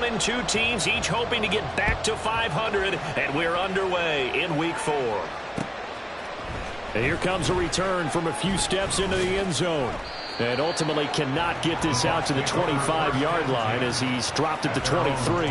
And two teams each hoping to get back to 500, and we're underway in Week 4. And here comes a return from a few steps into the end zone. And ultimately cannot get this out to the 25-yard line as he's dropped at the 23.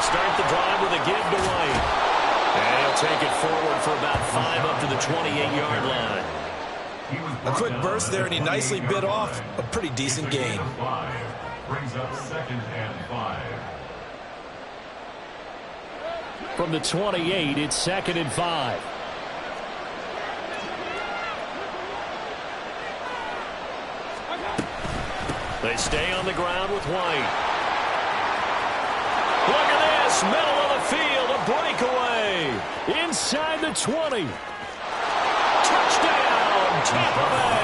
Start the drive with a give to White. And he'll take it forward for about 5 up to the 28-yard line. A quick burst there, and he nicely bit off a pretty decent gain. Brings up 2nd and 5. From the 28, it's 2nd and 5. They stay on the ground with White. Look at this, middle of the field, a breakaway. Inside the 20. Touchdown, Tampa Bay.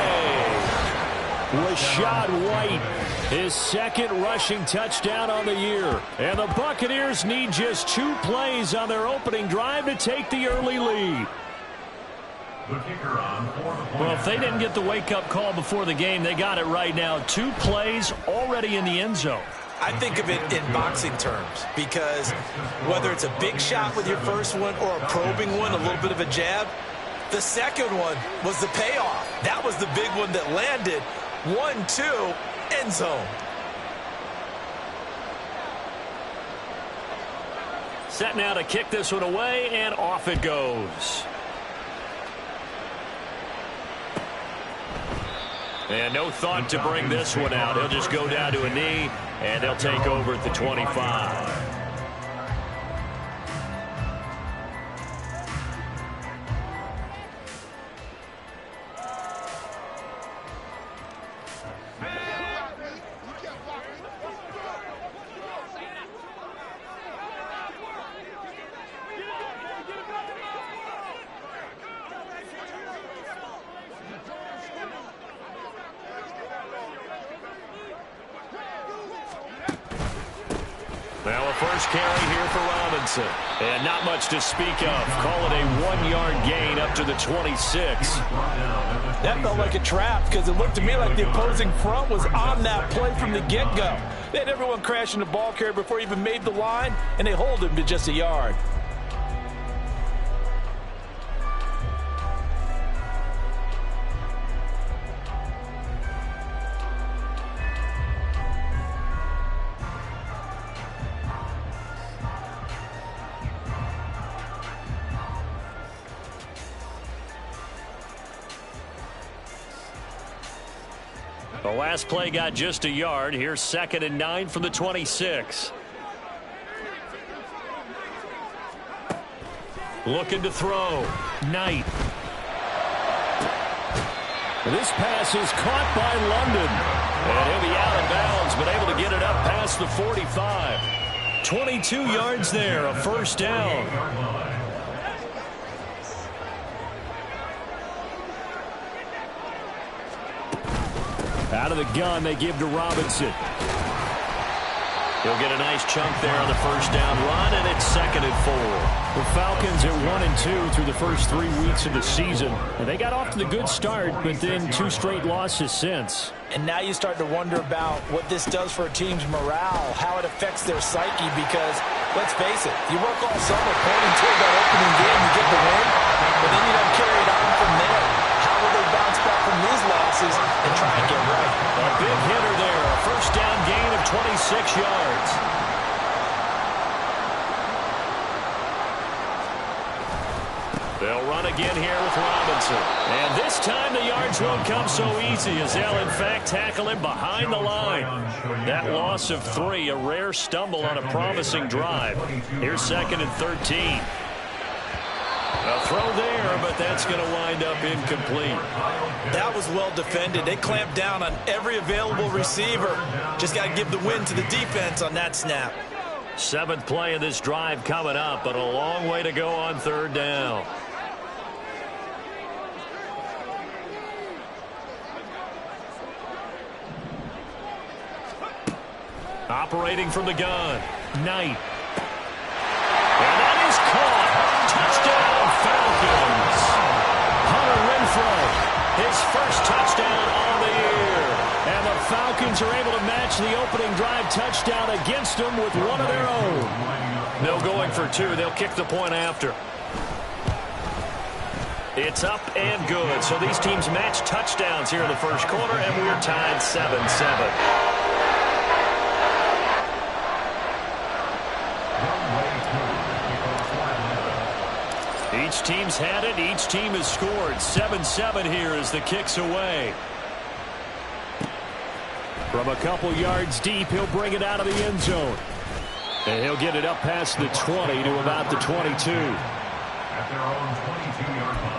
Rashad White, his 2nd rushing touchdown on the year. And the Buccaneers need just 2 plays on their opening drive to take the early lead. Well, if they didn't get the wake-up call before the game, they got it right now. 2 plays already in the end zone. I think of it in boxing terms because whether it's a big shot with your first one or a probing one, a little bit of a jab, the second one was the payoff. That was the big one that landed. 1-2, end zone. Set now to kick this one away, and off it goes. And no thought to bring this one out. He'll just go down to a knee, and they'll take over at the 25. Well, a first carry here for Robinson. And not much to speak of. Call it a 1-yard gain up to the 26. That felt like a trap because it looked to me like the opposing front was on that play from the get-go. They had everyone crashing the ball carrier before he even made the line, and they hold him to just a yard. The last play got just a yard. Here's 2nd and 9 from the 26. Looking to throw. Knight. This pass is caught by London. And he'll be out of bounds, but able to get it up past the 45. 22 yards there, a first down. Out of the gun, they give to Robinson. He'll get a nice chunk there on the first down run, and it's 2nd and 4. The Falcons at 1-2 through the first 3 weeks of the season. And they got off to the good start, but then 2 straight losses since. And now you start to wonder about what this does for a team's morale, how it affects their psyche, because, let's face it, you work all summer pointing toward that opening game, you get the win, but then you don't carry it on from there. How will they bounce back from these losses and try and get right? A big hitter there, a first down gain of 26 yards. They'll run again here with Robinson. And this time the yards won't come so easy as they'll, in fact, tackle him behind the line. That loss of 3, a rare stumble on a promising drive. Here's 2nd and 13. A throw there, but that's going to wind up incomplete. That was well defended. They clamped down on every available receiver. Just got to give the win to the defense on that snap. 7th play of this drive coming up, but a long way to go on 3rd down. Operating from the gun, Knight. And that is caught. Touchdown, Falcons. Hunter Renfrow, his first touchdown on the year. And the Falcons are able to match the opening drive touchdown against them with one of their own. No going for 2. They'll kick the point after. It's up and good. So these teams match touchdowns here in the first quarter, and we're tied 7-7. Each team's had it. Each team has scored. 7-7 here as the kick's away. From a couple yards deep, he'll bring it out of the end zone. And he'll get it up past the 20 to about the 22. At their own 22-yard line.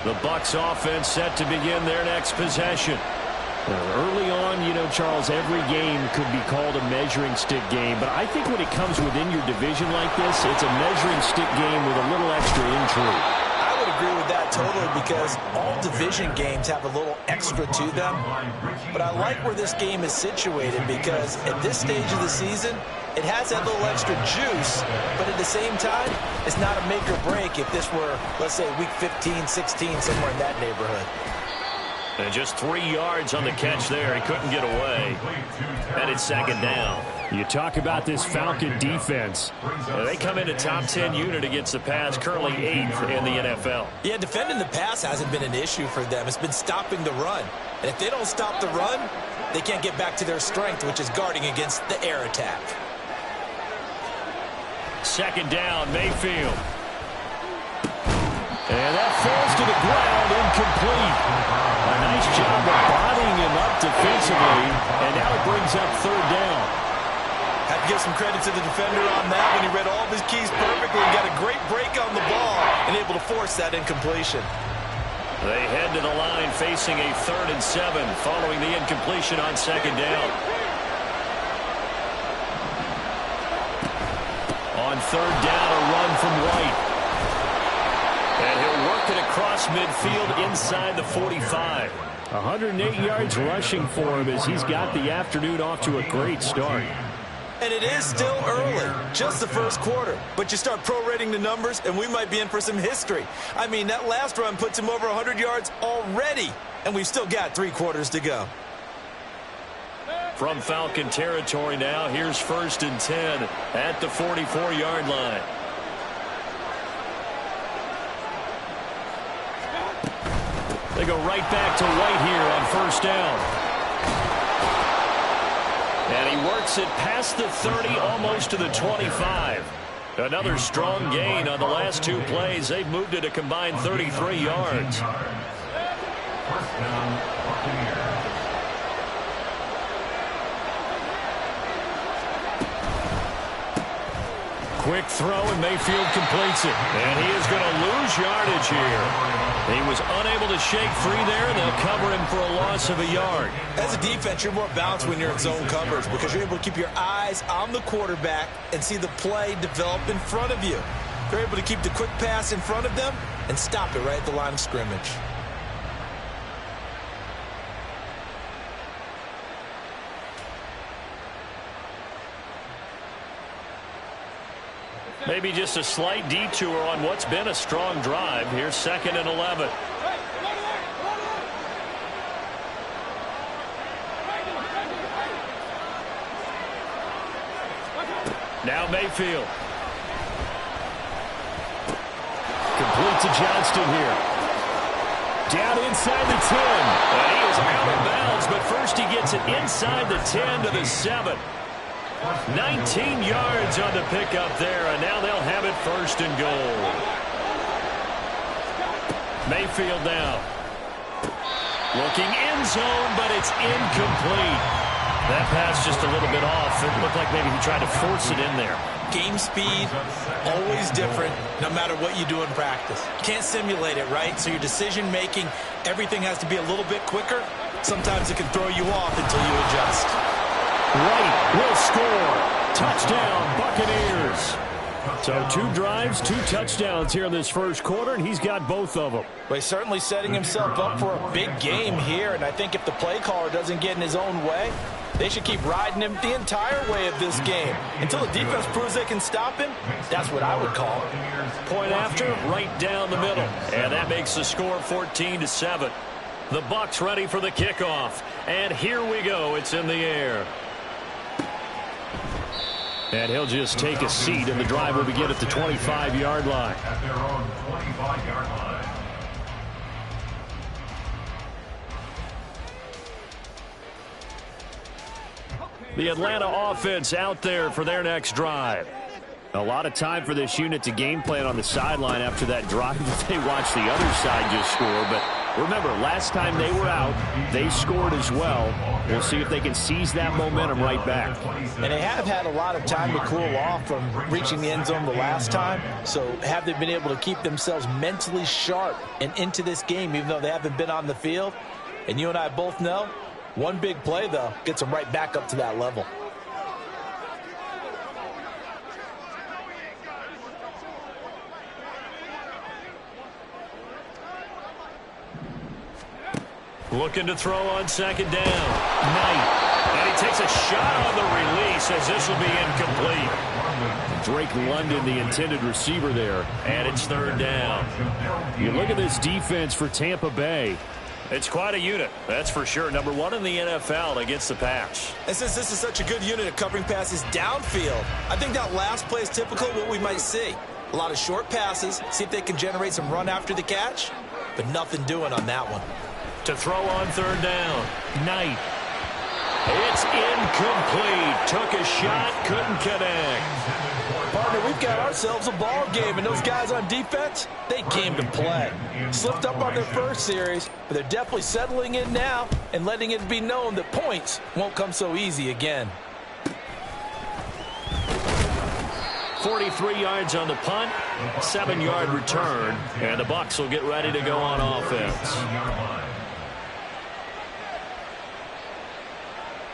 The Bucs offense set to begin their next possession. Early on, you know, Charles, every game could be called a measuring stick game. But I think when it comes within your division like this, it's a measuring stick game with a little extra intrigue. I would agree with that totally because all division games have a little extra to them. But I like where this game is situated because at this stage of the season, it has that little extra juice, but at the same time, it's not a make or break if this were, let's say, week 15, 16, somewhere in that neighborhood. And just 3 yards on the catch there. He couldn't get away. And it's 2nd down. You talk about this Falcon defense. They come in a top 10 unit against the pass, currently 8th in the NFL. Yeah, defending the pass hasn't been an issue for them. It's been stopping the run. And if they don't stop the run, they can't get back to their strength, which is guarding against the air attack. 2nd down, Mayfield. And that falls to the ground, incomplete. A nice job of bodying him up defensively, and now it brings up 3rd down. Have to give some credit to the defender on that when he read all of his keys perfectly and got a great break on the ball and able to force that incompletion. They head to the line facing a 3rd and 7 following the incompletion on 2nd down. On 3rd down, a run from White. And he'll work it across midfield inside the 45. 108 yards rushing for him as he's got the afternoon off to a great start. And it is still early, just the first quarter. But you start prorating the numbers, and we might be in for some history. I mean, that last run puts him over 100 yards already, and we've still got 3 quarters to go. From Falcon territory now, here's 1st and 10 at the 44-yard line. They go right back to White here on 1st down. And he works it past the 30, almost to the 25. Another strong gain on the last 2 plays. They've moved it a combined 33 yards. 1st down, Buccaneers. Quick throw, and Mayfield completes it. And he is going to lose yardage here. He was unable to shake free there, and they'll cover him for a loss of a yard. As a defense, you're more balanced when you're in zone coverage because you're able to keep your eyes on the quarterback and see the play develop in front of you. You're able to keep the quick pass in front of them and stop it right at the line of scrimmage. Maybe just a slight detour on what's been a strong drive. Here's 2nd and 11. Now Mayfield. Complete to Johnston here. Down inside the 10. He is out of bounds, but first he gets it inside the 10 to the 7. 19 yards on the pickup there, and now they'll have it first and goal. Mayfield now. Looking end zone, but it's incomplete. That pass just a little bit off. It looked like maybe he tried to force it in there. Game speed, always different, no matter what you do in practice. You can't simulate it, right? So your decision-making, everything has to be a little bit quicker. Sometimes it can throw you off until you adjust. Wright will score. Touchdown, Buccaneers. So 2 drives, 2 touchdowns here in this first quarter, and he's got both of them. Well, he's certainly setting himself up for a big game here, and I think if the play caller doesn't get in his own way, they should keep riding him the entire way of this game. Until the defense proves they can stop him, that's what I would call it. Point after, right down the middle. And that makes the score 14-7. The Bucs ready for the kickoff. And here we go. It's in the air. And he'll just take a seat, and the drive will begin at the 25-yard line. At their own 25-yard line. The Atlanta offense out there for their next drive. A lot of time for this unit to game plan on the sideline after that drive that they watched the other side just score. But remember, last time they were out, they scored as well. We'll see if they can seize that momentum right back. And they have had a lot of time to cool off from reaching the end zone the last time. So have they been able to keep themselves mentally sharp and into this game, even though they haven't been on the field? And you and I both know, one big play, though, gets them right back up to that level. Looking to throw on second down. Knight. And he takes a shot on the release as this will be incomplete. Drake London, the intended receiver there. And it's third down. You look at this defense for Tampa Bay. It's quite a unit, that's for sure. Number 1 in the NFL against the pass. And since this is such a good unit of covering passes downfield, I think that last play is typical of what we might see. A lot of short passes, see if they can generate some run after the catch, but nothing doing on that one. To throw on third down. Knight. It's incomplete. Took a shot, couldn't connect. Partner, we've got ourselves a ball game, and those guys on defense, they came to play. Slipped up on their first series, but they're definitely settling in now and letting it be known that points won't come so easy again. 43 yards on the punt, 7-yard return, and the Bucs will get ready to go on offense.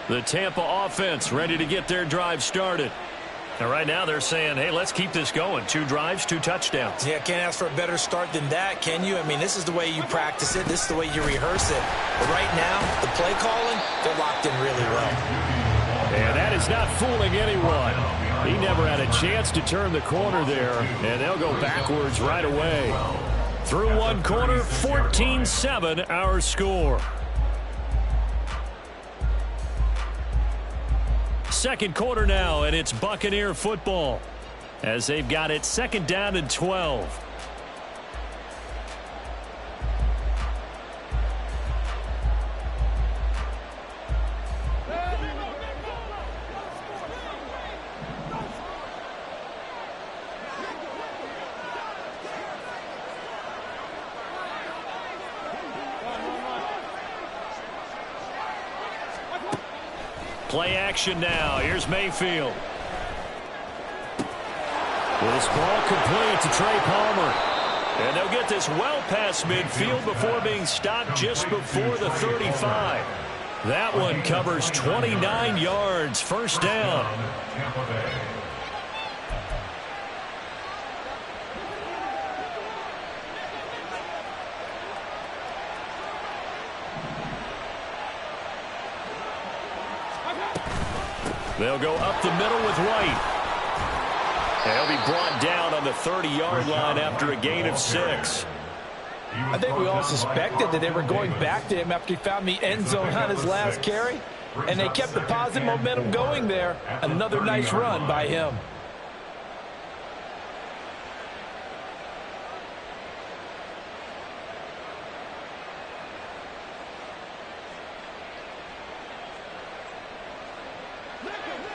The Tampa offense ready to get their drive started. And right now they're saying, hey, let's keep this going. 2 drives, 2 touchdowns. Yeah, can't ask for a better start than that, can you? I mean, this is the way you practice it. This is the way you rehearse it. But right now, the play calling, they're locked in really well. And that is not fooling anyone. He never had a chance to turn the corner there, and they'll go backwards right away. Through one quarter, 14-7 our score. Second quarter now, and it's Buccaneer football as they've got it second down and 12. Play action now. Here's Mayfield. With his ball complete to Trey Palmer. And they'll get this well past midfield before being stopped just before the 35. That one covers 29 yards. First down. They'll go up the middle with White. And he'll be brought down on the 30-yard line after a gain of 6. I think we all suspected that they were going back to him after he found the end zone on his last carry. And they kept the positive momentum going there. Another nice run by him.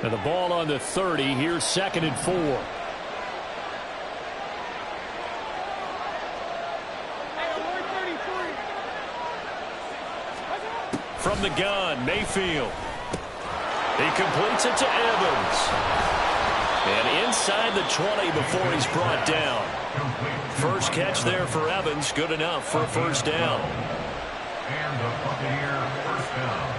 And the ball on the 30. Here's 2nd and 4. From the gun, Mayfield. He completes it to Evans. And inside the 20 before he's brought down. First catch there for Evans. Good enough for a first down. And the Buccaneer first down.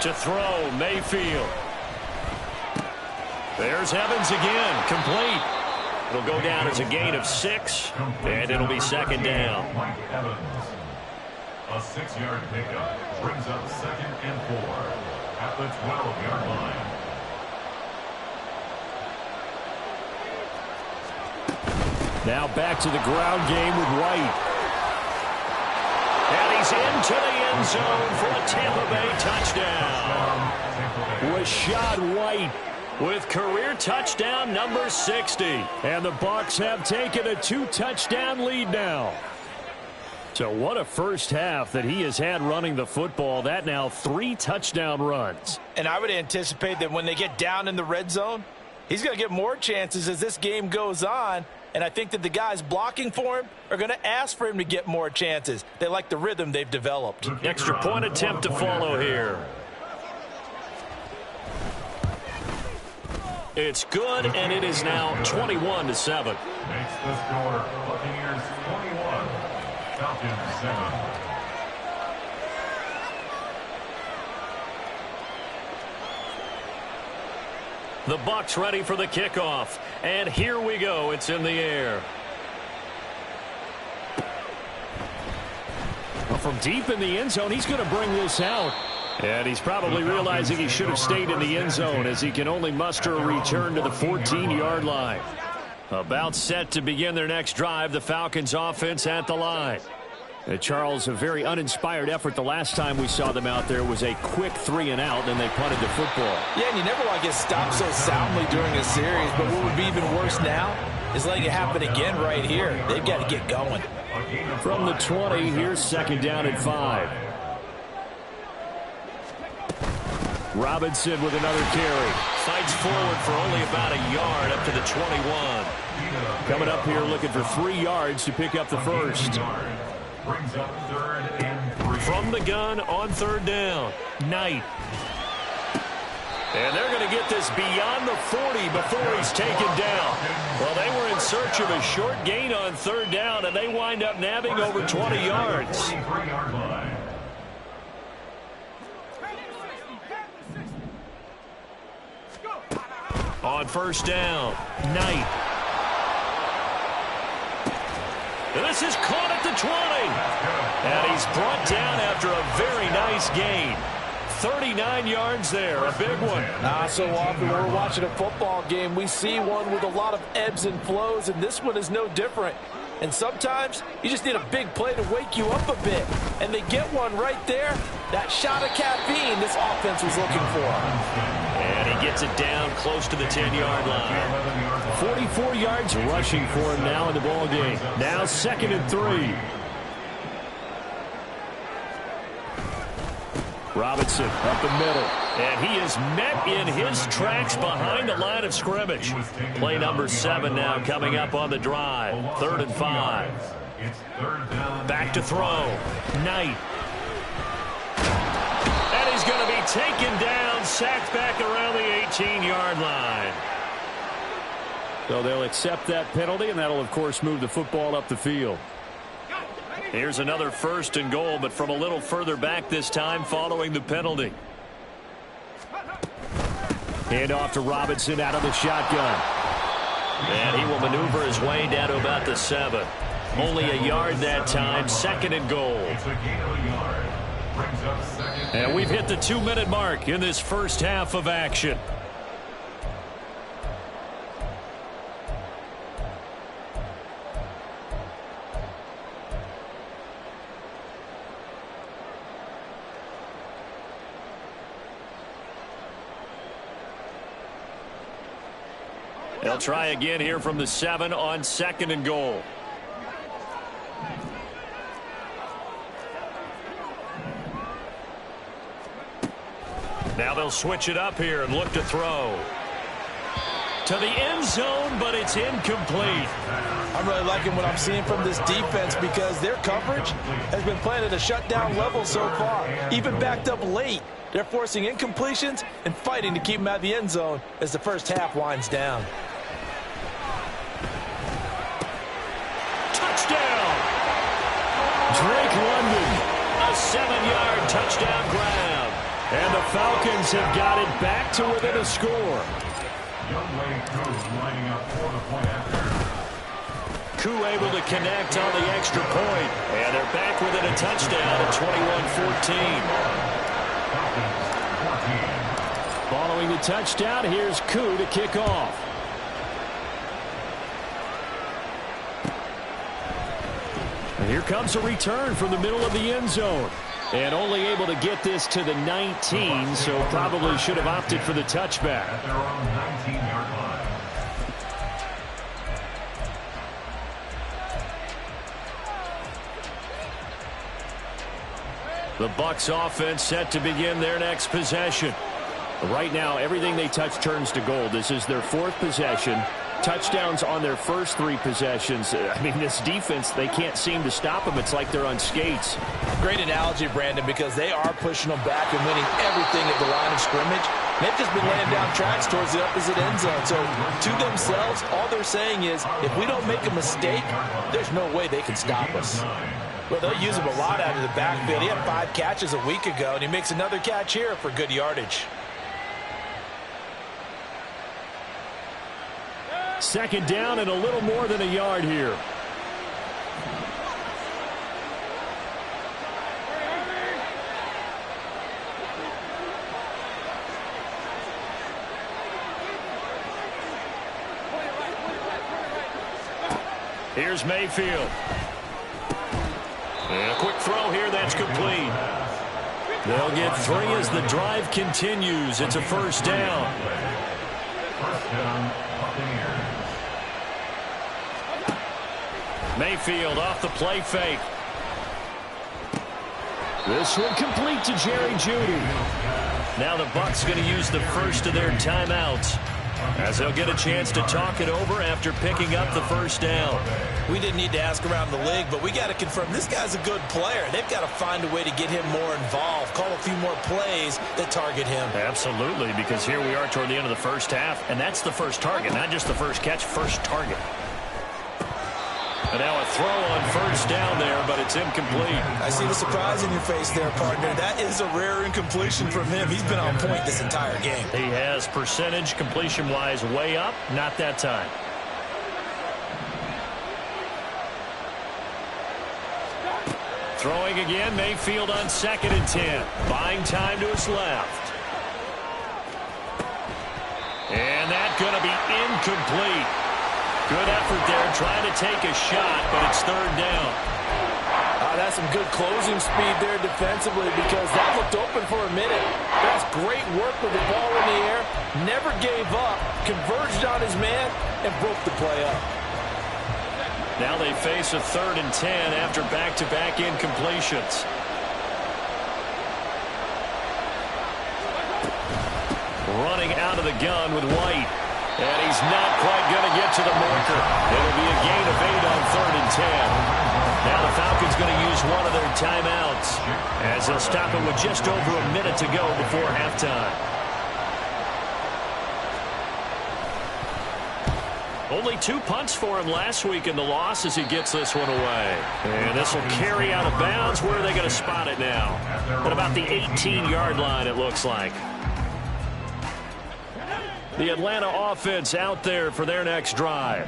To throw, Mayfield. There's Evans again, complete. It'll go down as a gain of 6, and it'll be 2nd down. Mike Evans. A 6-yard pickup brings up 2nd and 4 at the 12-yard line. Now back to the ground game with White. And he's into the end zone for a Tampa Bay touchdown. Rashad White with career touchdown number 60. And the Bucs have taken a 2-touchdown lead now. So what a first half that he has had running the football. That now 3 touchdown runs. And I would anticipate that when they get down in the red zone, he's going to get more chances as this game goes on. And I think that the guys blocking for him are going to ask for him to get more chances. They like the rhythm they've developed. Extra point attempt to follow here. It's good, and it is now 21-7. Makes the score Buccaneers 21, Falcons 7. The Bucs ready for the kickoff. And here we go. It's in the air. Well, from deep in the end zone, he's going to bring this out. And he's probably realizing he should have stayed in the end zone as he can only muster a return to the 14-yard line. About set to begin their next drive, the Falcons offense at the line. Charles, a very uninspired effort the last time we saw them out there was a quick 3-and-out, and they punted the football. Yeah, and you never want to get stopped so soundly during a series, but what would be even worse now is letting it happen again right here. They've got to get going. From the 20, here's 2nd down and 5. Robinson with another carry. Fights forward for only about a yard up to the 21. Coming up here looking for 3 yards to pick up the first. Brings up 3rd and 3. From the gun on 3rd down. Knight. And they're going to get this beyond the 40 before he's taken down. Well, they were in search of a short gain on 3rd down, and they wind up nabbing over 20 yards. 43-yard line. On 1st down, Knight. And this is caught at the 20. And he's brought down after a very nice gain. 39 yards there, a big one. So often when we're watching a football game, we see one with a lot of ebbs and flows, and this one is no different. And sometimes you just need a big play to wake you up a bit. And they get one right there. That shot of caffeine this offense was looking for. And he gets it down close to the 10-yard line. 44 yards rushing for him now in the ball game. Now 2nd and 3. Robinson up the middle. And he is met in his tracks behind the line of scrimmage. Play number 7 now coming up on the drive. 3rd and 5. Back to throw. Knight. And he's going to be taken down, sacked back around the 18-yard line. So they'll accept that penalty, and that'll, of course, move the football up the field. Here's another 1st and goal, but from a little further back this time following the penalty. Hand off to Robinson out of the shotgun. And he will maneuver his way down to about the 7. Only a yard that time, 2nd and goal. And we've hit the 2-minute mark in this first half of action. They'll try again here from the 7 on 2nd and goal. Now they'll switch it up here and look to throw. To the end zone, but it's incomplete. I'm really liking what I'm seeing from this defense because their coverage has been playing at a shutdown level so far. Even backed up late, they're forcing incompletions and fighting to keep them out of the end zone as the first half winds down. Touchdown! Drake London, a 7-yard touchdown grab. And the Falcons have got it back to within a score. Lining up for the point after. Koo able to connect on the extra point. And they're back within a touchdown at 21-14. Following the touchdown, here's Koo to kick off. And here comes a return from the middle of the end zone. And only able to get this to the 19, so probably should have opted for the touchback. At their own 19-yard line. The Bucs offense set to begin their next possession. Right now, everything they touch turns to gold. This is their 4th possession. Touchdowns on their first 3 possessions. I mean, this defense, they can't seem to stop them. It's like they're on skates. Great analogy, Brandon, because they are pushing them back and winning everything at the line of scrimmage. They've just been laying down tracks towards the opposite end zone. So to themselves, all they're saying is, if we don't make a mistake, there's no way they can stop us. Well, they'll use him a lot out of the backfield. He had 5 catches a week ago, and he makes another catch here for good yardage. Second down and a little more than a yard here. Here's Mayfield. And a quick throw here, that's complete. They'll get 3 as the drive continues. It's a first down. First down, Buccaneers. Mayfield off the play fake. This one complete to Jerry Jeudy. Now the Bucs going to use the first of their timeouts as they'll get a chance to talk it over after picking up the first down. We didn't need to ask around the league, but we got to confirm this guy's a good player. They've got to find a way to get him more involved, call a few more plays that target him. Absolutely, because here we are toward the end of the first half, and that's the first target, not just the first catch, first target. And now a throw on first down there, but it's incomplete. I see the surprise in your face there, partner. That is a rare incompletion from him. He's been on point this entire game. He has percentage completion-wise way up, not that time. Throwing again, Mayfield on 2nd and 10. Buying time to his left. And that's going to be incomplete. Good effort there, trying to take a shot, but it's 3rd down. That's some good closing speed there defensively because that looked open for a minute. That's great work with the ball in the air. Never gave up, converged on his man, and broke the play up. Now they face a 3rd and 10 after back-to-back incompletions. Running out of the gun with White. And he's not quite going to get to the marker. It'll be a gain of 8 on 3rd and 10. Now the Falcons going to use one of their timeouts as they'll stop it with just over a minute to go before halftime. Only 2 punts for him last week in the loss as he gets this one away. And this will carry out of bounds. Where are they going to spot it now? At about the 18-yard line, it looks like. The Atlanta offense out there for their next drive.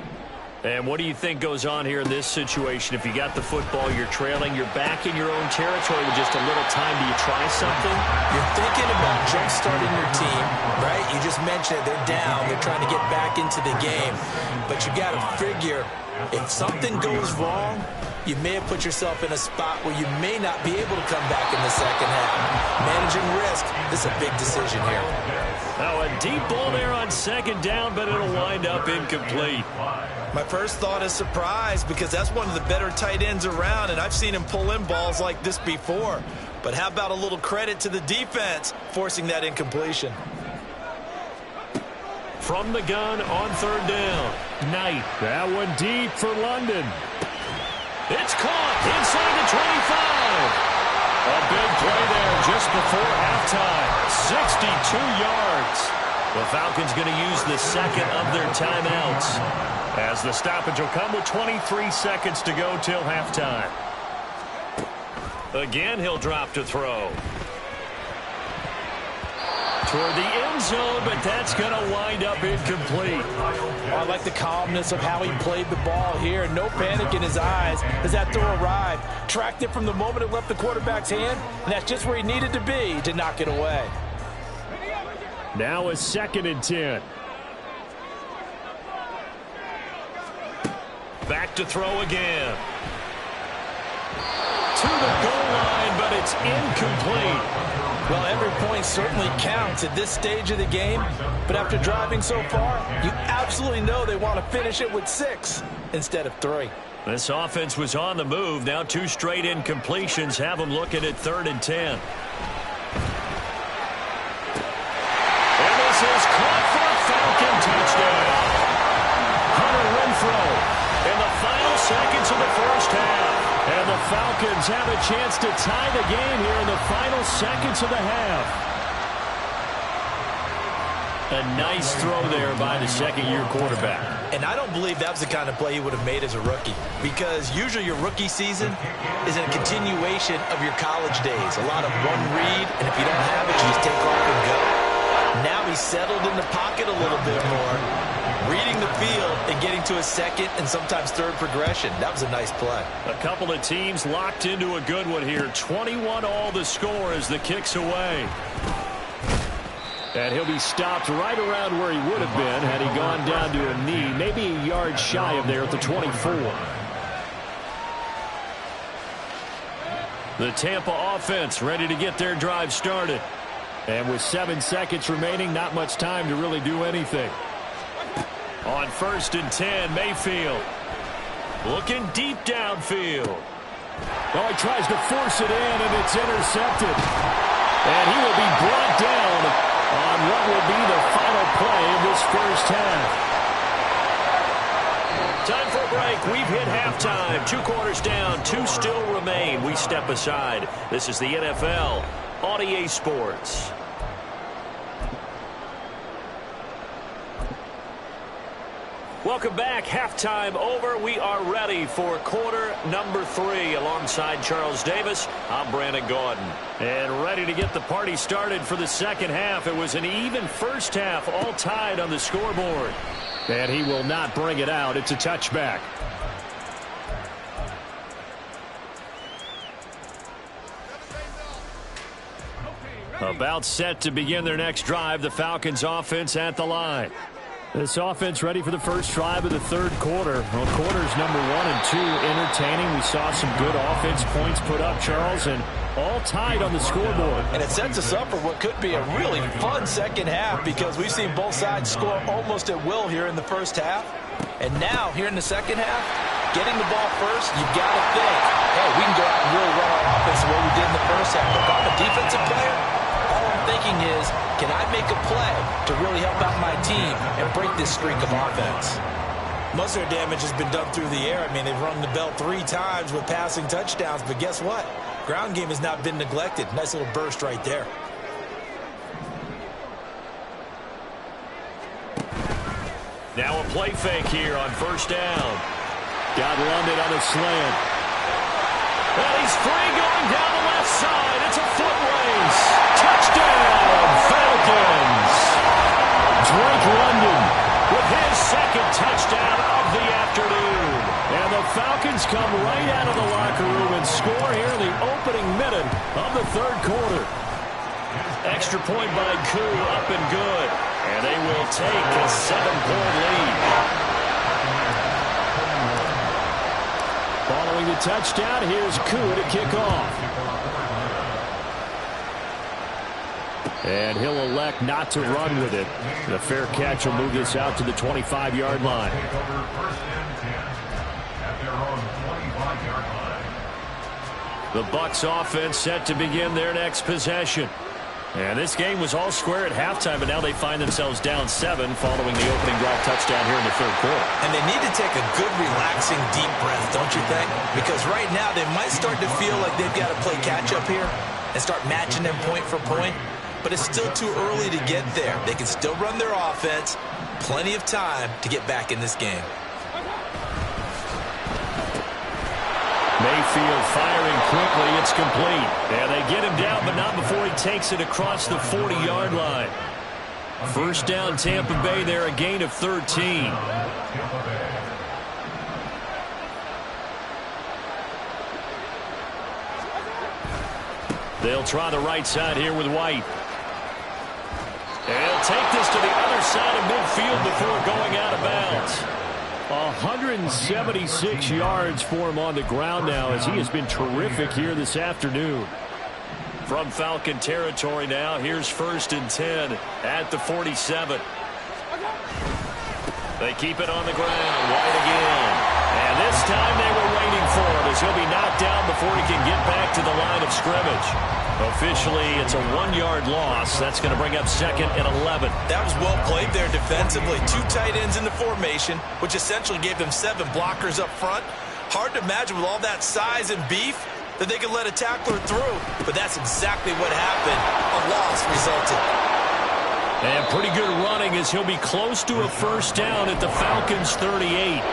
And what do you think goes on here in this situation? If you got the football, you're trailing, you're back in your own territory with just a little time. Do you try something? You're thinking about jump-starting your team, right? You just mentioned it. They're down. They're trying to get back into the game. But you got to figure, if something goes wrong, you may have put yourself in a spot where you may not be able to come back in the second half. Managing risk, this is a big decision here. Now a deep ball there on 2nd down, but it'll wind up incomplete. My first thought is surprise because that's one of the better tight ends around, and I've seen him pull in balls like this before. But how about a little credit to the defense forcing that incompletion? From the gun on third down. Knight. That one deep for London. It's caught inside the 25. A big play there just before halftime. 62 yards. The Falcons going to use the second of their timeouts, as the stoppage will come with 23 seconds to go till halftime. Again, he'll drop to throw. Toward the end zone, but that's going to wind up incomplete. I like the calmness of how he played the ball here. No panic in his eyes as that throw arrived. Tracked it from the moment it left the quarterback's hand, and that's just where he needed to be to knock it away. Now a 2nd and 10. Back to throw again. To the goal line, but it's incomplete. Well, every point certainly counts at this stage of the game, but after driving so far, you absolutely know they want to finish it with 6 instead of 3. This offense was on the move. Now 2 straight incompletions have them looking at 3rd and 10. And this is caught for a Falcon touchdown. Hunter Renfrow in the final seconds of the first half. And the Falcons have a chance to tie the game here in the final seconds of the half. A nice throw there by the second-year quarterback. And I don't believe that was the kind of play he would have made as a rookie, because usually your rookie season is a continuation of your college days. A lot of one read, and if you don't have it, you just take off and go. Now he's settled in the pocket a little bit more, reading the field and getting to a second and sometimes third progression. That was a nice play. A couple of teams locked into a good one here. 21-all the score as the kick's away. And he'll be stopped right around where he would have been had he gone down to a knee, maybe a yard shy of there at the 24. The Tampa offense ready to get their drive started. And with 7 seconds remaining, not much time to really do anything. On 1st and 10, Mayfield looking deep downfield. Oh, he tries to force it in, and it's intercepted. And he will be brought down on what will be the final play of this first half. Time for a break. We've hit halftime. 2 quarters down, 2 still remain. We step aside. This is the NFL on EA Sports. Welcome back. Halftime over. We are ready for quarter number 3. Alongside Charles Davis, I'm Brandon Gaudin. And ready to get the party started for the second half. It was an even first half, all tied on the scoreboard. And he will not bring it out. It's a touchback. About set to begin their next drive. The Falcons offense at the line. This offense ready for the first drive of the third quarter. Well, quarters number 1 and 2 entertaining. We saw some good offense points put up, Charles, and all tied on the scoreboard. And it sets us up for what could be a really fun second half, because we've seen both sides score almost at will here in the first half. And now, here in the second half, getting the ball first, you've got to think, hey, we can go out and really run our offense the way we did in the first half. But if I'm a defensive player, all I'm thinking is, can I make a play to really help out my team and break this streak of offense? Most of their damage has been done through the air. I mean, they've rung the bell 3 times with passing touchdowns, but guess what? Ground game has not been neglected. Nice little burst right there. Now a play fake here on first down. Got London on a slant. And he's free going down the left side. It's a foot race. Touchdown, Falcons. Drake London with his second touchdown of the afternoon. And the Falcons come right out of the locker room and score here in the opening minute of the third quarter. Extra point by Koo, up and good. And they will take a 7-point lead. Following the touchdown, here's Koo to kick off. And he'll elect not to run with it. The fair catch will move this out to the 25-yard line. The Bucs offense set to begin their next possession. And this game was all square at halftime, but now they find themselves down 7 following the opening drive touchdown here in the third quarter. And they need to take a good, relaxing, deep breath, don't you think? Because right now they might start to feel like they've got to play catch-up here and start matching them point for point. But it's still too early to get there. They can still run their offense. Plenty of time to get back in this game. Mayfield firing quickly. It's complete. And they get him down, but not before he takes it across the 40-yard line. First down, Tampa Bay there, a gain of 13. They'll try the right side here with White. And he'll take this to the other side of midfield before going out of bounds. 176 yards for him on the ground now, as he has been terrific here this afternoon. From Falcon territory now, here's 1st and 10 at the 47. They keep it on the ground. White again. And this time they were waiting for him, as he'll be knocked down before he can get back to the line of scrimmage. Officially, it's a 1-yard loss. That's going to bring up 2nd and 11. That was well played there defensively. 2 tight ends in the formation, which essentially gave them 7 blockers up front. Hard to imagine with all that size and beef that they could let a tackler through. But that's exactly what happened. A loss resulted. And pretty good running, as he'll be close to a first down at the Falcons' 38.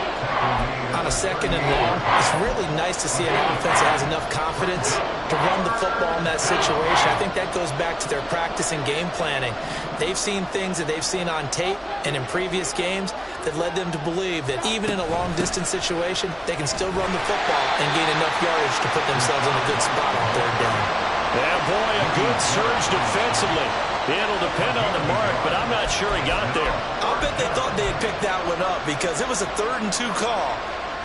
On a 2nd and long, it's really nice to see an offense that has enough confidence to run the football in that situation. I think that goes back to their practice and game planning. They've seen things that they've seen on tape and in previous games that led them to believe that even in a long-distance situation, they can still run the football and gain enough yardage to put themselves in a good spot on 3rd down. Yeah, boy, a good surge defensively. It'll depend on the mark, but I'm not sure he got there. I'll bet they thought they had picked that one up because it was a 3rd and 2 call,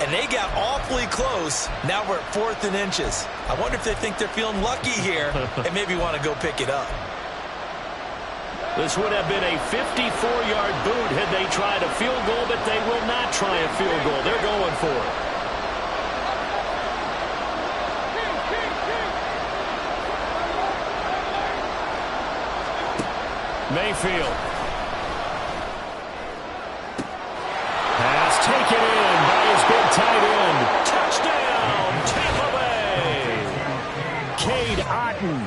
and they got awfully close. Now we're at 4th and inches. I wonder if they think they're feeling lucky here and maybe want to go pick it up. This would have been a 54-yard boot had they tried a field goal, but they will not try a field goal. They're going for it. Mayfield. Pass taken in by his big tight end. Touchdown, Tampa Bay. Cade Otton,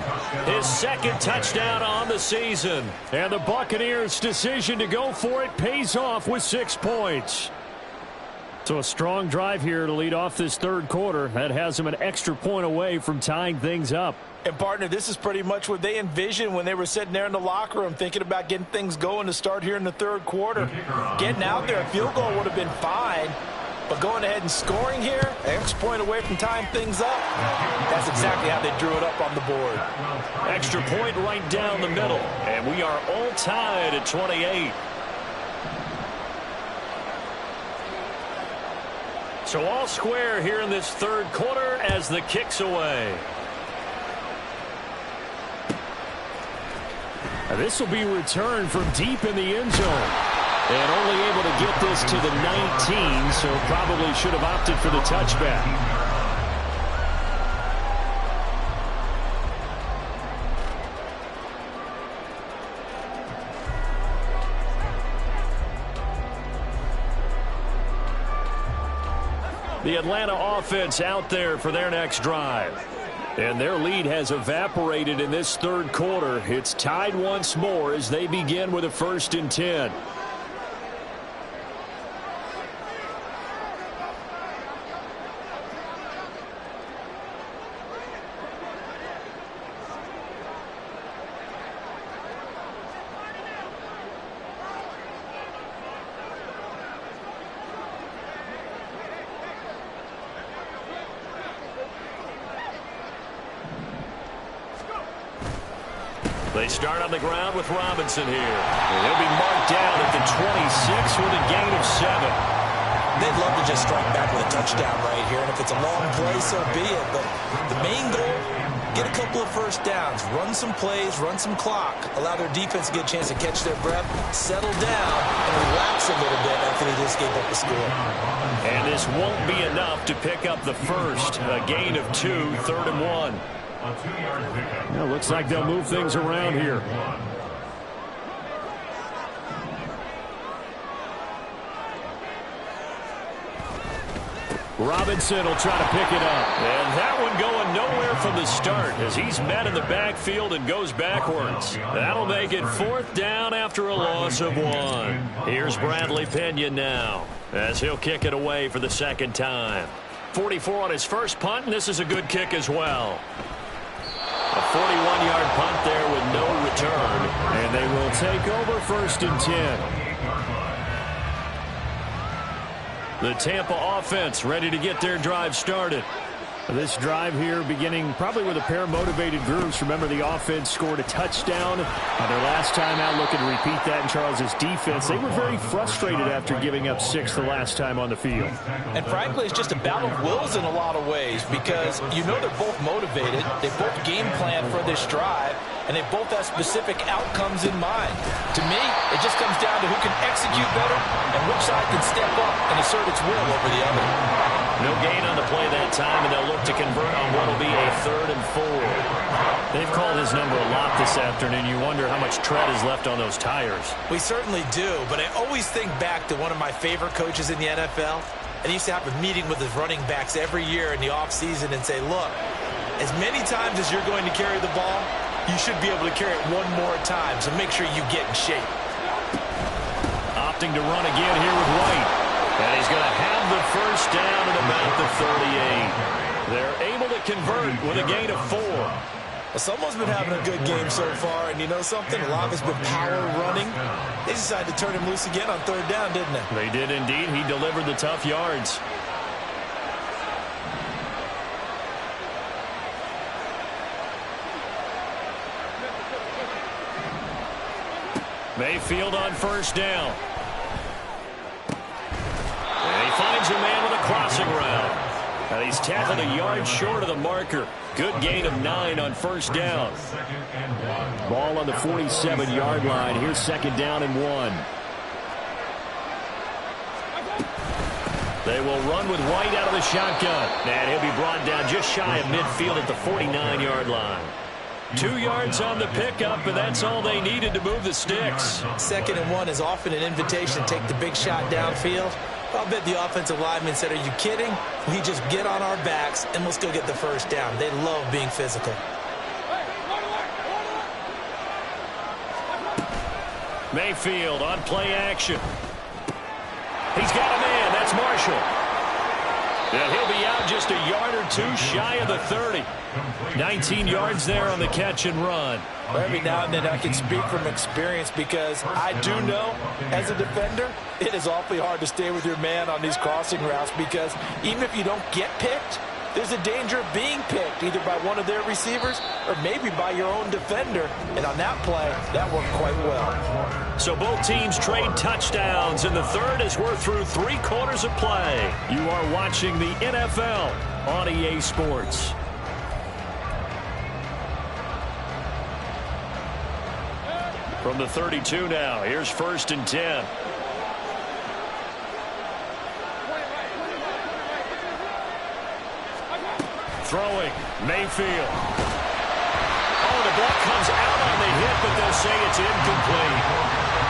his 2nd touchdown on the season. And the Buccaneers' decision to go for it pays off with 6 points. So a strong drive here to lead off this 3rd quarter. That has them an extra point away from tying things up. And, partner, this is pretty much what they envisioned when they were sitting there in the locker room thinking about getting things going to start here in the 3rd quarter. Getting out there, a field goal would have been fine. But going ahead and scoring here, an extra point away from tying things up, that's exactly how they drew it up on the board. Extra point right down the middle. And we are all tied at 28. So all square here in this 3rd quarter as the kick's away. This will be returned from deep in the end zone. And only able to get this to the 19, so probably should have opted for the touchback. The Atlanta offense out there for their next drive. And their lead has evaporated in this 3rd quarter. It's tied once more as they begin with a 1st and 10. They start on the ground with Robinson here. And he'll be marked down at the 26 with a gain of 7. They'd love to just strike back with a touchdown right here, and if it's a long play, so be it. But the main goal, get a couple of first downs, run some plays, run some clock, allow their defense to get a chance to catch their breath, settle down, and relax a little bit after he just gave up a score. And this won't be enough to pick up the first. A gain of 2, 3rd and 1. A 2-yard pickup. Well, looks like they'll move things around here. Robinson will try to pick it up. And that one going nowhere from the start as he's met in the backfield and goes backwards. That'll make it 4th down after a loss of 1. Here's Bradley Pinion now as he'll kick it away for the 2nd time. 44 on his first punt, and this is a good kick as well. A 41-yard punt there with no return. And they will take over 1st and 10. The Tampa offense ready to get their drive started. This drive here beginning probably with a pair of motivated groups. Remember, the offense scored a touchdown their last time out. Looking to repeat that in Charles's defense. They were very frustrated after giving up 6 the last time on the field. And frankly, it's just a battle of wills in a lot of ways because you know they're both motivated. They both game plan for this drive, and they both have specific outcomes in mind. To me, it just comes down to who can execute better and which side can step up and assert its will over the other. No gain on the play that time, and they'll look to convert on what will be a 3rd and 4. They've called his number a lot this afternoon. You wonder how much tread is left on those tires. We certainly do, but I always think back to one of my favorite coaches in the NFL. And he used to have a meeting with his running backs every year in the offseason and say, look, as many times as you're going to carry the ball, you should be able to carry it one more time, so make sure you get in shape. Opting to run again here with White. And he's going to have the first down at about the 38. They're able to convert with a gain of 4. Well, someone's been having a good game so far, and you know something? A lot of it's been power running. They decided to turn him loose again on 3rd down, didn't they? They did indeed. He delivered the tough yards. Mayfield on 1st down. And he finds a man with a crossing route. And he's tackled a yard short of the marker. Good gain of 9 on 1st down. Ball on the 47-yard line. Here's 2nd down and 1. They will run with White out of the shotgun. And he'll be brought down just shy of midfield at the 49-yard line. 2 yards on the pickup, and that's all they needed to move the sticks. 2nd and 1 is often an invitation to take the big shot downfield. I'll bet the offensive lineman said, are you kidding? We just get on our backs, and we'll still get the first down. They love being physical. Mayfield on play action. He's got a man. That's Marshall. And he'll be out just a yard or 2 shy of the 30. 19 yards there on the catch and run. Every now and then I can speak from experience because I do know, as a defender, it is awfully hard to stay with your man on these crossing routes because even if you don't get picked, there's a danger of being picked either by one of their receivers or maybe by your own defender. And on that play, that worked quite well. So both teams trade touchdowns in the 3rd as we're through 3 quarters of play. You are watching the NFL on EA Sports. From the 32 now, here's 1st and 10. Throwing, Mayfield. Oh, the ball comes out on the hit, but they'll say it's incomplete.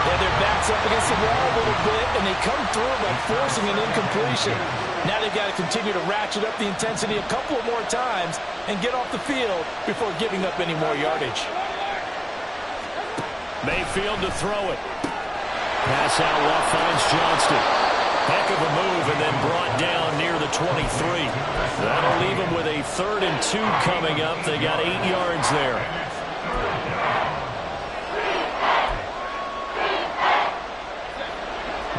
Yeah, their back's up against the wall a little bit, and they come through by forcing an incompletion. Now they've got to continue to ratchet up the intensity a couple of more times and get off the field before giving up any more yardage. Mayfield to throw it. Pass out left finds Johnston. Heck of a move and then brought down near the 23. That'll leave them with a 3rd and 2 coming up. They got 8 yards there.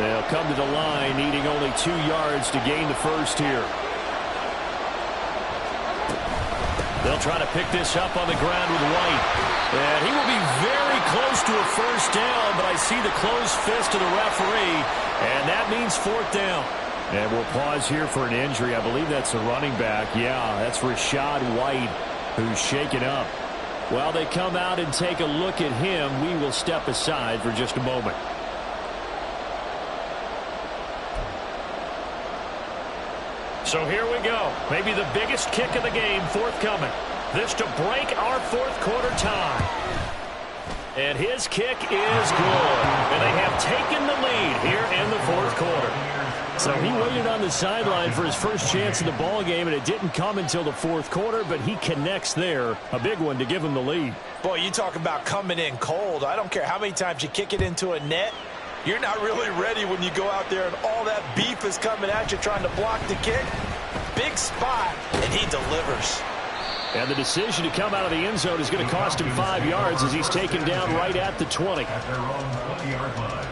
They'll come to the line needing only 2 yards to gain the first here. They'll try to pick this up on the ground with White. And he will be very close to a first down, but I see the closed fist of the referee, and that means 4th down. And we'll pause here for an injury. I believe that's a running back. Yeah, that's Rachaad White, who's shaken up. While they come out and take a look at him, we will step aside for just a moment. So here we go. Maybe the biggest kick of the game forthcoming. This to break our fourth quarter tie. And his kick is good. And they have taken the lead here in the fourth quarter. So he waited on the sideline for his first chance in the ball game, and it didn't come until the fourth quarter, but he connects there. A big one to give him the lead. Boy, you talk about coming in cold. I don't care how many times you kick it into a net. You're not really ready when you go out there and all that beef is coming at you trying to block the kick. Big spot, and he delivers. And the decision to come out of the end zone is going to cost him 5 yards as he's taken down right at the 20. At their own 20-yard line.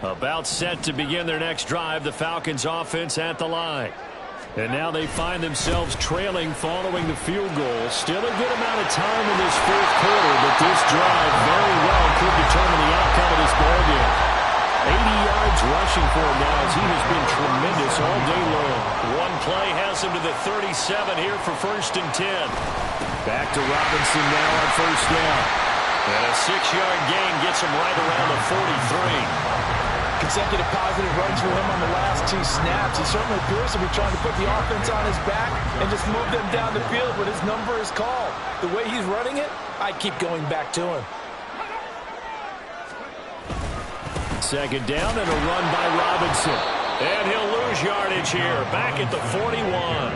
About set to begin their next drive, the Falcons offense at the line. And now they find themselves trailing following the field goal. Still a good amount of time in this fourth quarter, but this drive very well could determine the outcome of this ballgame. 80 yards rushing for him now as he has been tremendous all day long. One play has him to the 37 here for 1st and 10. Back to Robinson now on first down. And a 6-yard gain gets him right around the 43. Consecutive positive runs for him on the last 2 snaps. He certainly appears to be trying to put the offense on his back and just move them down the field when his number is called. The way he's running it, I keep going back to him. Second down and a run by Robinson. And he'll lose yardage here, back at the 41.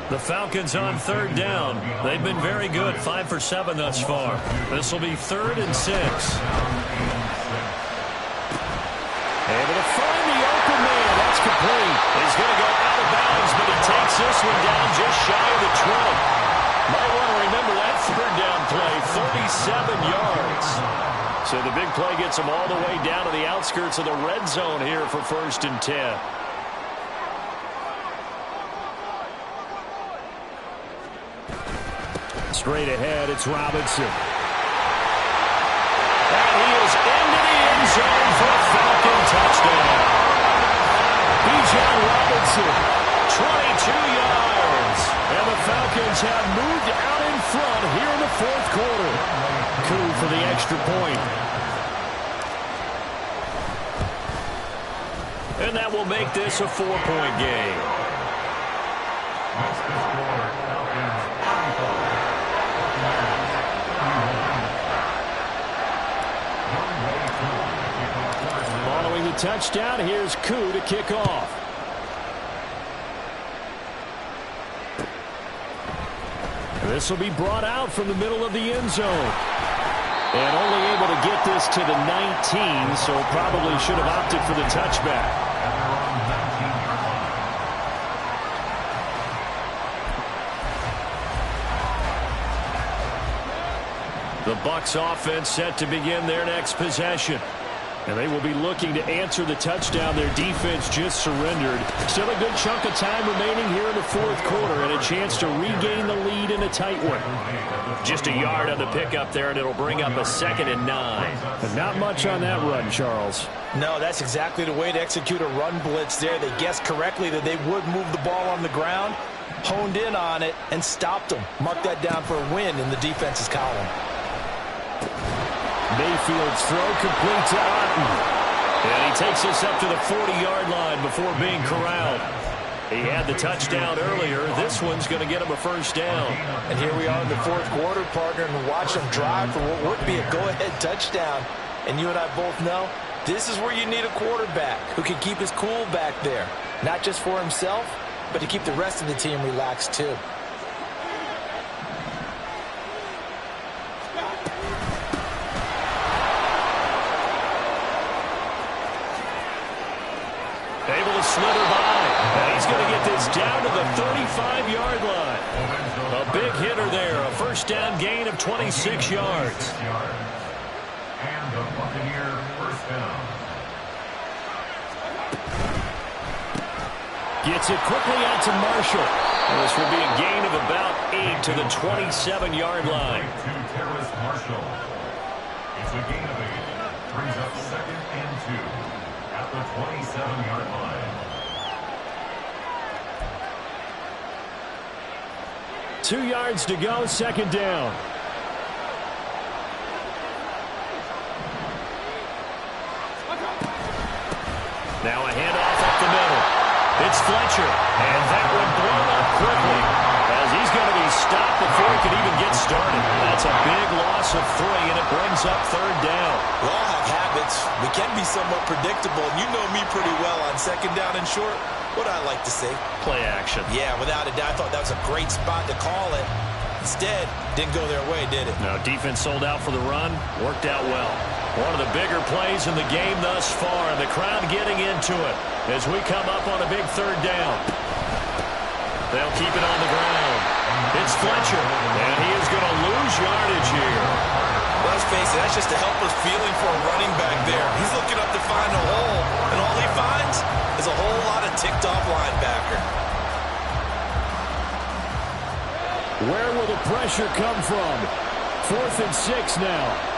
The Falcons on 3rd down. They've been very good, 5 for 7 thus far. This will be 3rd and 6. Able to find the open man. That's complete. He's going to go out of bounds, but he takes this one down just shy of the 20. Might want to remember that 3rd down play, 37 yards. So the big play gets him all the way down to the outskirts of the red zone here for 1st and 10. Straight ahead, it's Robinson. And he is into the end zone for a Falcon touchdown. Bijan Robinson, 22 yards. and the Falcons have moved out in front here in the fourth quarter. Coup for the extra point. And that will make this a 4-point game. Following the touchdown, here's Coup to kick off. This will be brought out from the middle of the end zone. And only able to get this to the 19, so probably should have opted for the touchback. The Bucs offense set to begin their next possession. And they will be looking to answer the touchdown their defense just surrendered. Still a good chunk of time remaining here in the fourth quarter and a chance to regain the lead in a tight one. Just a yard on the pickup there, and it'll bring up a 2nd and 9. But not much on that run, Charles. No, that's exactly the way to execute a run blitz there. They guessed correctly that they would move the ball on the ground, honed in on it, and stopped them. Mark that down for a win in the defense's column. Mayfield's throw complete to Otten. And he takes this up to the 40-yard line before being corralled. He had the touchdown earlier. This one's going to get him a 1st down. And here we are in the fourth quarter, partner, and watch them drive for what would be a go-ahead touchdown. And you and I both know this is where you need a quarterback who can keep his cool back there. Not just for himself, but to keep the rest of the team relaxed too. Able to slither by. And he's going to get this down to the 35-yard line. A big hitter there. A 1st down gain of 26 yards. And the Buccaneer 1st down. Gets it quickly out to Marshall. And this will be a gain of about 8 to the 27-yard line. To Terrace Marshall. It's a gain of 8. Brings up 2nd and 2. At the 27-yard line. 2 yards to go, 2nd down. It's Fletcher. And that one blown up quickly, as he's going to be stopped before he can even get started. That's a big loss of 3, and it brings up 3rd down. We all have habits. We can be somewhat predictable, and you know me pretty well on 2nd down and short. What I like to say? Play action. Yeah, without a doubt. I thought that was a great spot to call it. Instead, didn't go their way, did it? No, defense sold out for the run. Worked out well. One of the bigger plays in the game thus far, and the crowd getting into it as we come up on a big 3rd down. They'll keep it on the ground. It's Fletcher, and he is going to lose yardage here. Let's face it, that's just a helpless feeling for a running back there. He's looking up to find a hole, and all he finds is a whole lot of ticked-off linebacker. Where will the pressure come from? 4th and 6 now.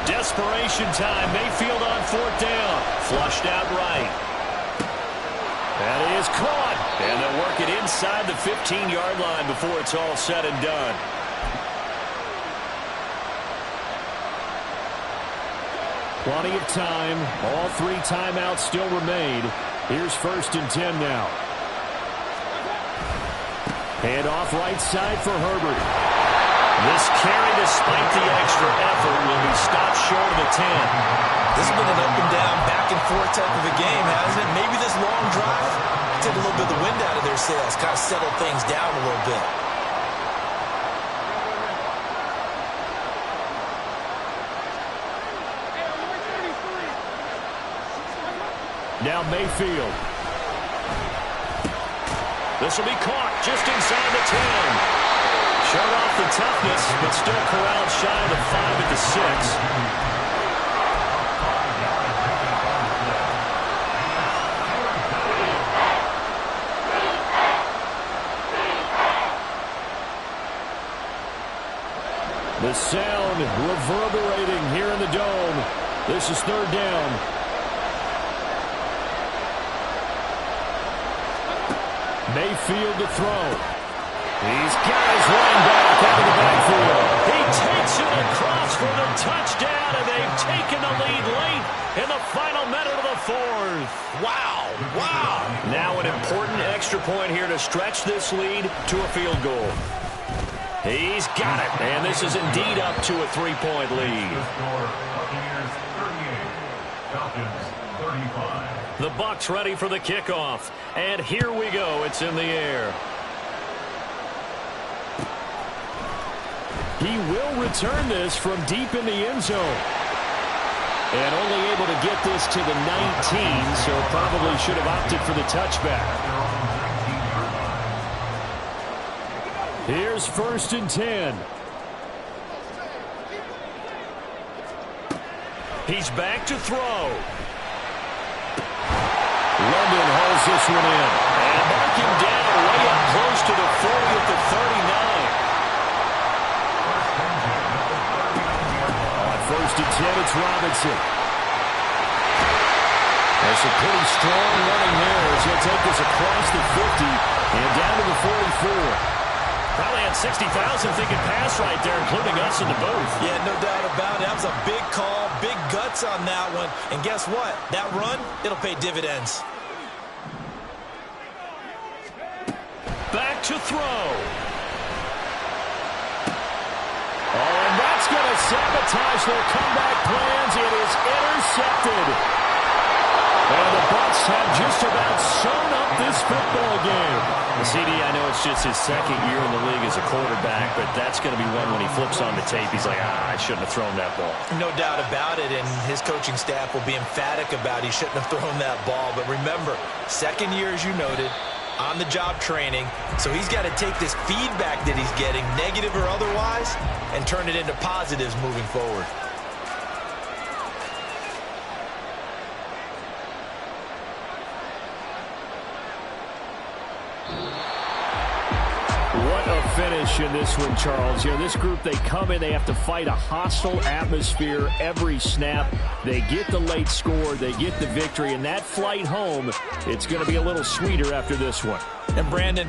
Desperation time. Mayfield on 4th down. Flushed out right. And he is caught. And they'll work it inside the 15-yard line before it's all said and done. Plenty of time. All 3 timeouts still remain. Here's 1st and 10 now. Hand off right side for Herbert. This carry, despite the extra effort, will be stopped short of the 10. This has been an up-and-down, back-and-forth type of a game, hasn't it? Maybe this long drive took a little bit of the wind out of their sails, kind of settled things down a little bit. Now Mayfield. This will be caught just inside the 10. Showed off the toughness, but still corralled shy of the 5 at the 6. The sound reverberating here in the dome. This is 3rd down. Mayfield to throw. He's got his running back out of the backfield. He takes it across for the touchdown, and they've taken the lead late in the final minute of the 4th. Wow, wow. Now an important extra point here to stretch this lead to a field goal. He's got it, and this is indeed up to a 3-point lead. Buccaneers 38, Falcons 35. The Bucs ready for the kickoff, and here we go. It's in the air. He will return this from deep in the end zone. And only able to get this to the 19, so probably should have opted for the touchback. Here's 1st and 10. He's back to throw. London hauls this one in. And marking down way up close to the 40 at the 39. On 1st and 10, it's Robinson. There's some pretty strong running there as he'll take this across the 50 and down to the 44. Probably had 60,000 thinking pass right there, including us in the booth. Yeah, no doubt about it. That was a big call, big guts on that one. And guess what? That run, it'll pay dividends. Back to throw. Oh, and that's going to sabotage their comeback plans. It is intercepted. And the Bucs have just about sewn up this football game. CD, I know it's just his 2nd year in the league as a quarterback, but that's going to be one when he flips on the tape. He's like, I shouldn't have thrown that ball. No doubt about it, and his coaching staff will be emphatic about he shouldn't have thrown that ball. But remember, 2nd year, as you noted, on-the-job training. So he's got to take this feedback that he's getting, negative or otherwise, and turn it into positives moving forward. What a finish in this one, Charles. You know, this group, they come in, they have to fight a hostile atmosphere every snap. They get the late score, they get the victory, and that flight home, it's going to be a little sweeter after this one. And Brandon,